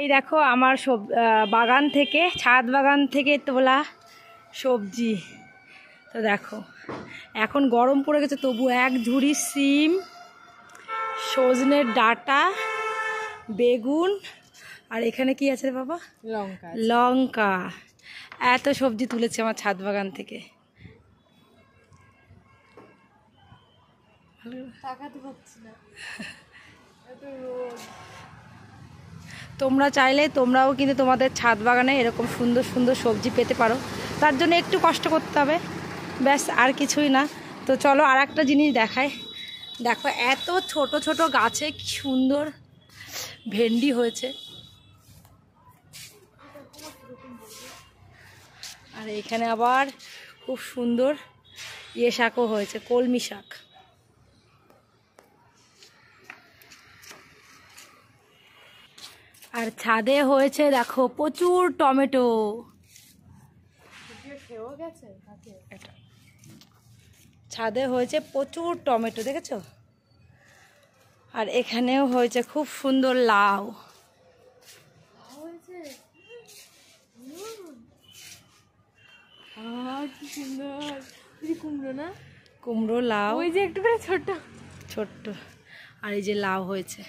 এই দেখো আমার বাগান থেকে, ছাদ বাগান থেকে তোলা সবজি। তো দেখো এখন গরম পড়ে গেছে, তবু এক ঝুড়ি সিম, সজনের ডাঁটা, বেগুন, আর এখানে কি আছে রে বাবা? লঙ্কা। লঙ্কা। এত সবজি তুলেছে আমার ছাদ বাগান থেকে। তোমরা চাইলে তোমরাও কিন্তু তোমাদের ছাদ বাগানে এরকম সুন্দর সুন্দর সবজি পেতে পারো, তার জন্য একটু কষ্ট করতে হবে, ব্যাস, আর কিছুই না। তো চলো আর একটা জিনিস দেখাই। দেখো এত ছোট ছোট গাছে কি সুন্দর ভেন্ডি হয়েছে, আর এখানে আবার খুব সুন্দর শাকও হয়েছে, কলমি শাক। আর ছাদে হয়েছে দেখো প্রচুর টমেটো। ছাদে হয়েছে প্রচুর টমেটো, দেখেছো? আর এখানেও হয়েছে খুব সুন্দর লাউ। কুমড়ো না? কুমড়ো, লাউ, ওই যে একটু ছোট্ট ছোট্ট, আর এই যে লাউ হয়েছে।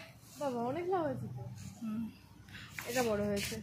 বাবা অনেক লাউ হয়েছে তো। এটা বড় হয়েছে।